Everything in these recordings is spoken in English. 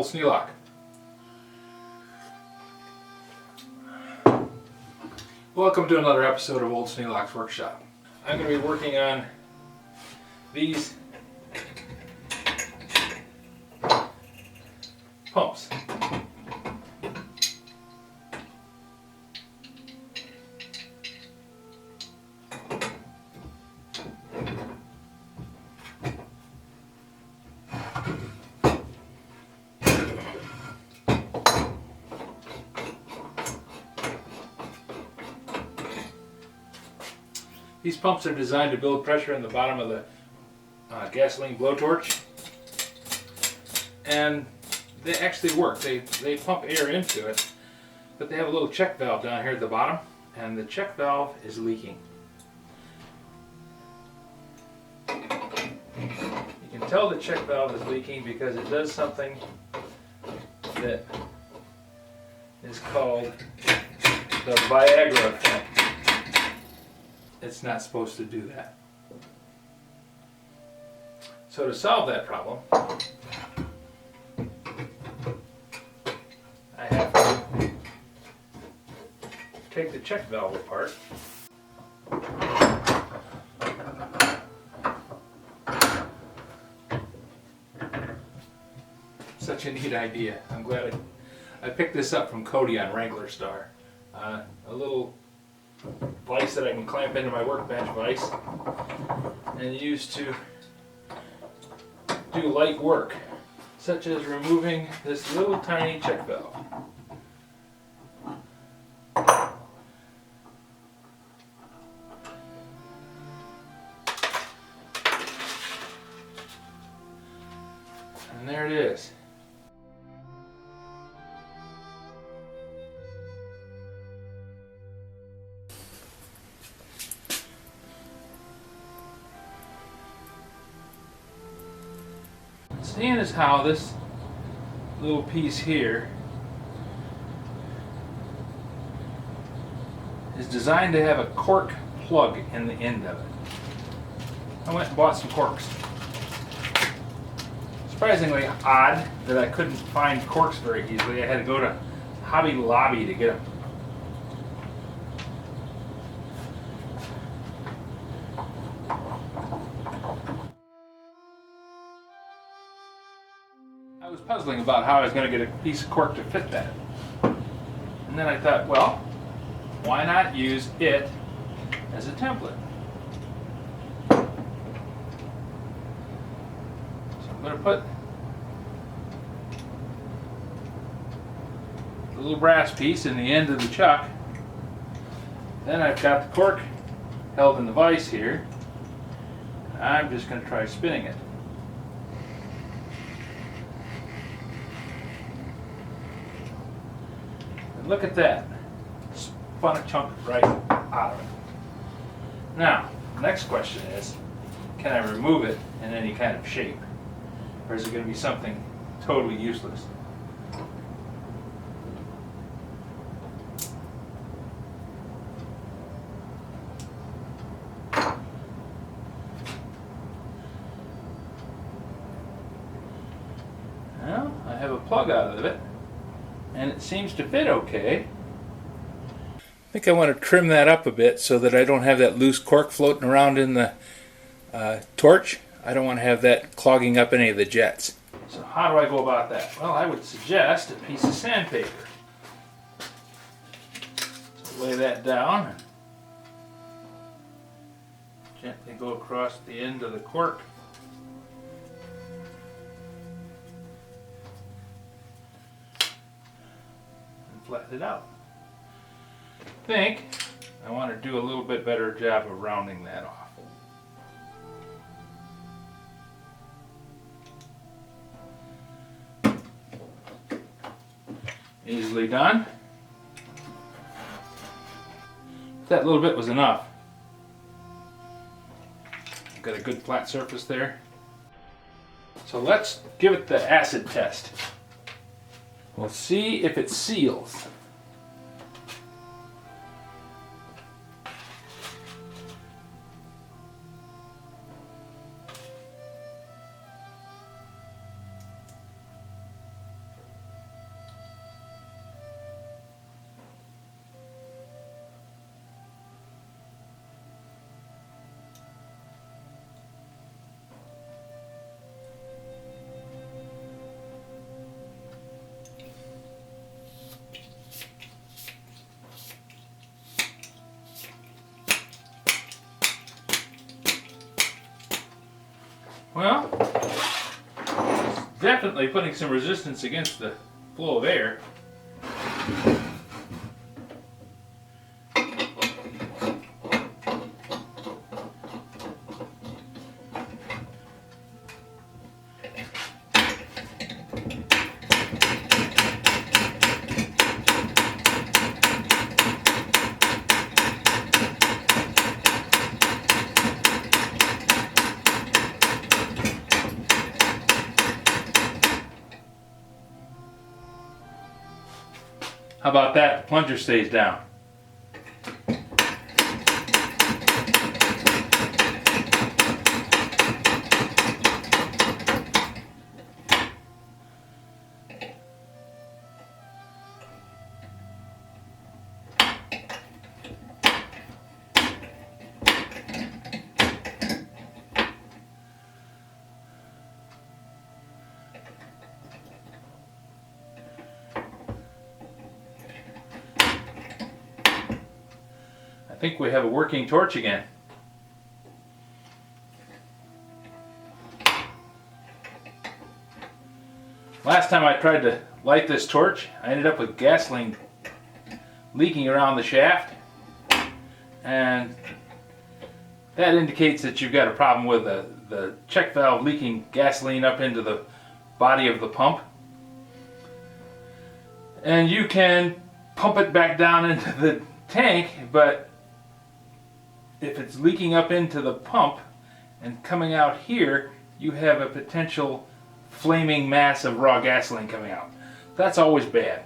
Sneelock. Welcome to another episode of Old Sneelock's Workshop. I'm going to be working on these pumps. These pumps are designed to build pressure in the bottom of the gasoline blowtorch, and they actually work. They pump air into it, but they have a little check valve down here at the bottom, and the check valve is leaking. You can tell the check valve is leaking because it does something that is called the Viagra effect. It's not supposed to do that. So to solve that problem, I have to take the check valve apart. Such a neat idea. I'm glad I picked this up from Cody on Wrangler Star. A little vise that I can clamp into my workbench vise and use to do light work, such as removing this little tiny check valve. And there it is. Seeing as how this little piece here is designed to have a cork plug in the end of it, I went and bought some corks. Surprisingly odd that I couldn't find corks very easily. I had to go to Hobby Lobby to get them. I was puzzling about how I was going to get a piece of cork to fit that. And then I thought, well, why not use it as a template? So I'm going to put the little brass piece in the end of the chuck. Then I've got the cork held in the vise here. I'm just going to try spinning it. Look at that. Spun a chunk right out of it. Now, the next question is, can I remove it in any kind of shape? Or is it going to be something totally useless? Well, I have a plug out of it, and it seems to fit okay. I think I want to trim that up a bit so that I don't have that loose cork floating around in the torch. I don't want to have that clogging up any of the jets. So how do I go about that? Well, I would suggest a piece of sandpaper. So lay that down and gently go across the end of the cork. Flatten it out. I think I want to do a little bit better job of rounding that off. Easily done. That little bit was enough. Got a good flat surface there. So let's give it the acid test. We'll see if it seals. Well, it's definitely putting some resistance against the flow of air. How about that? The plunger stays down. I think we have a working torch again. Last time I tried to light this torch, I ended up with gasoline leaking around the shaft, and that indicates that you've got a problem with the check valve leaking gasoline up into the body of the pump. And you can pump it back down into the tank, but if it's leaking up into the pump and coming out here, you have a potential flaming mass of raw gasoline coming out. That's always bad.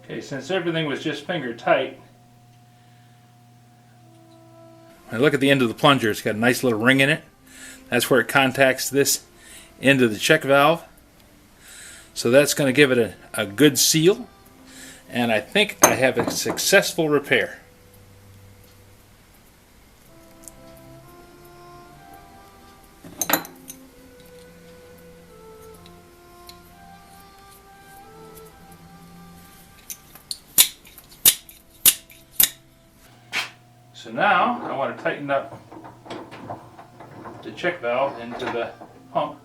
Okay, since everything was just finger tight, I look at the end of the plunger. It's got a nice little ring in it. That's where it contacts this end of the check valve. So that's going to give it a good seal, and I think I have a successful repair. So now I want to tighten up the check valve into the pump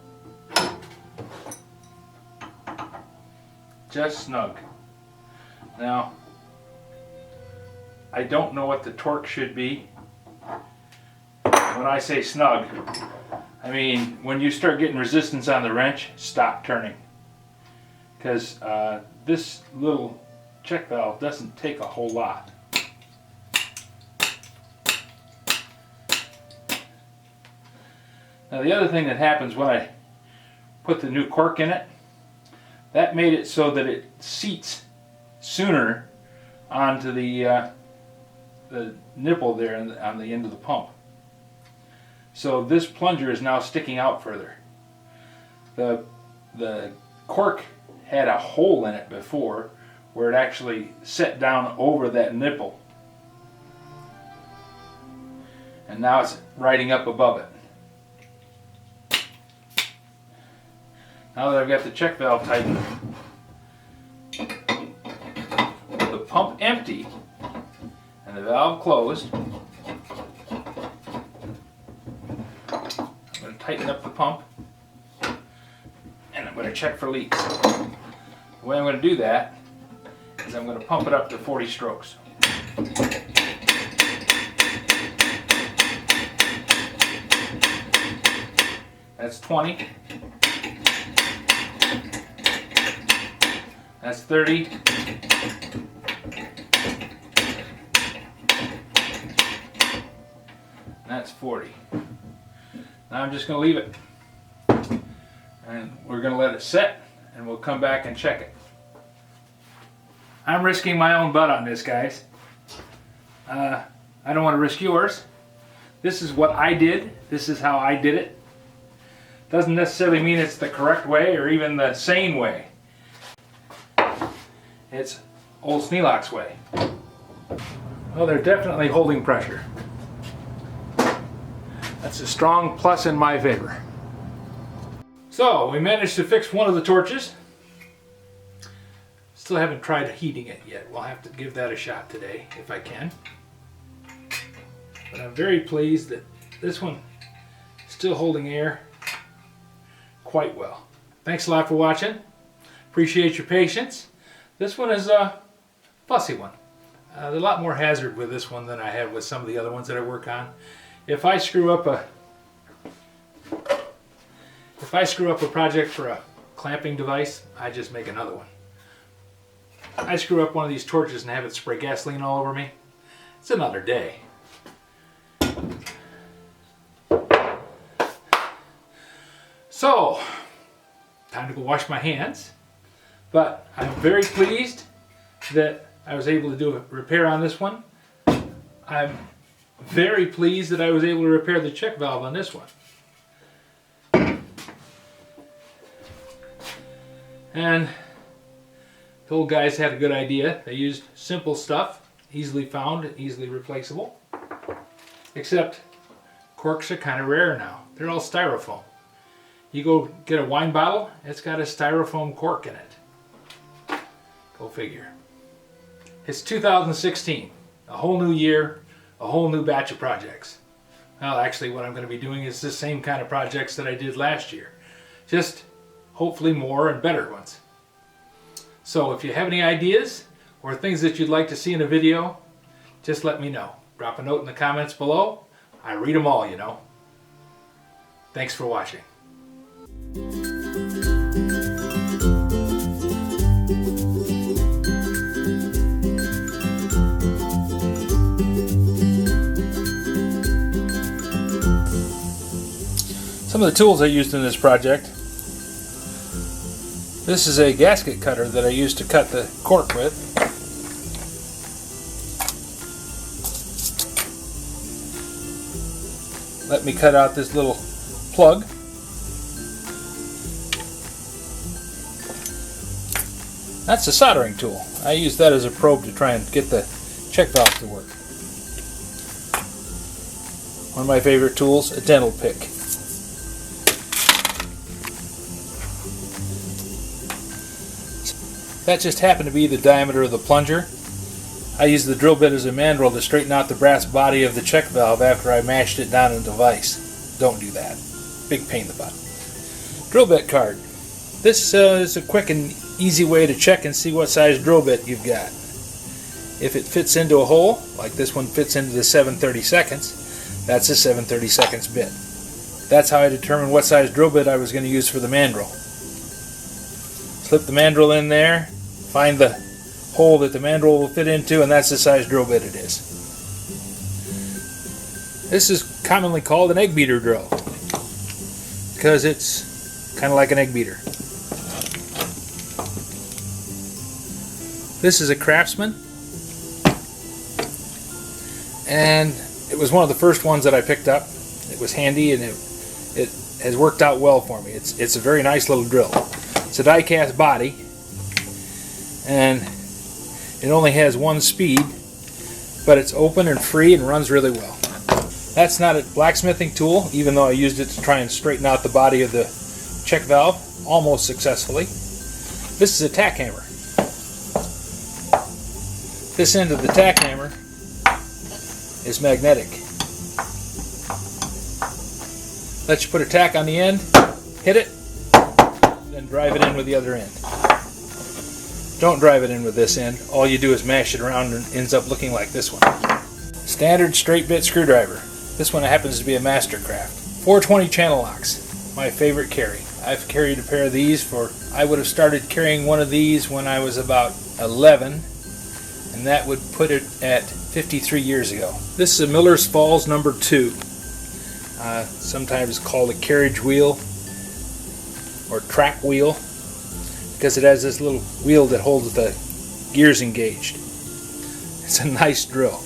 just snug. Now, I don't know what the torque should be. When I say snug, I mean when you start getting resistance on the wrench, stop turning. Because this little check valve doesn't take a whole lot. Now the other thing that happens when I put the new cork in it, that made it so that it seats sooner onto the nipple there on the end of the pump. So this plunger is now sticking out further. The cork had a hole in it before where it actually set down over that nipple. And now it's riding up above it. Now that I've got the check valve tightened, with the pump empty and the valve closed, I'm going to tighten up the pump and I'm going to check for leaks. The way I'm going to do that is I'm going to pump it up to 40 strokes. That's 20. That's 30. That's 40. Now I'm just going to leave it. And we're going to let it set and we'll come back and check it. I'm risking my own butt on this, guys. I don't want to risk yours. This is what I did. This is how I did it. Doesn't necessarily mean it's the correct way or even the sane way. It's old Sneelock's way. Well, they're definitely holding pressure. That's a strong plus in my favor. So, we managed to fix one of the torches. Still haven't tried heating it yet. We'll have to give that a shot today, if I can. But I'm very pleased that this one is still holding air quite well. Thanks a lot for watching. Appreciate your patience. This one is a fussy one. There's a lot more hazard with this one than I have with some of the other ones that I work on. If I screw up a project for a clamping device, I just make another one. I screw up one of these torches and have it spray gasoline all over me. It's another day. So, time to go wash my hands. But I'm very pleased that I was able to do a repair on this one. I'm very pleased that I was able to repair the check valve on this one. And the old guys had a good idea. They used simple stuff, easily found, easily replaceable. Except corks are kind of rare now. They're all styrofoam. You go get a wine bottle, it's got a styrofoam cork in it. Go figure. It's 2016, a whole new year, a whole new batch of projects. Well, actually what I'm going to be doing is the same kind of projects that I did last year. Just hopefully more and better ones. So if you have any ideas or things that you'd like to see in a video, just let me know. Drop a note in the comments below. I read them all, you know. Thanks for watching. Some of the tools I used in this project. This is a gasket cutter that I used to cut the cork with. Let me cut out this little plug. That's a soldering tool. I use that as a probe to try and get the check valve to work. One of my favorite tools, a dental pick. That just happened to be the diameter of the plunger. I used the drill bit as a mandrel to straighten out the brass body of the check valve after I mashed it down into the vise. Don't do that. Big pain in the butt. Drill bit card. This is a quick and easy way to check and see what size drill bit you've got. If it fits into a hole, like this one fits into the 7/32, that's a 7/32 bit. That's how I determined what size drill bit I was going to use for the mandrel. Slip the mandrel in there, find the hole that the mandrel will fit into, and that's the size drill bit it is. This is commonly called an egg beater drill because it's kind of like an egg beater. This is a Craftsman, and it was one of the first ones that I picked up. It was handy and it has worked out well for me. It's a very nice little drill. It's a die-cast body, and it only has one speed, but it's open and free and runs really well. That's not a blacksmithing tool, even though I used it to try and straighten out the body of the check valve almost successfully. This is a tack hammer. This end of the tack hammer is magnetic. Lets you put a tack on the end, hit it, then drive it in with the other end. Don't drive it in with this end. All you do is mash it around and it ends up looking like this one. Standard straight bit screwdriver. This one happens to be a Mastercraft. 420 channel locks. My favorite carry. I've carried a pair of these for, I would have started carrying one of these when I was about 11, and that would put it at 53 years ago. This is a Miller's Falls number 2. Sometimes called a carriage wheel or track wheel, because it has this little wheel that holds the gears engaged. It's a nice drill.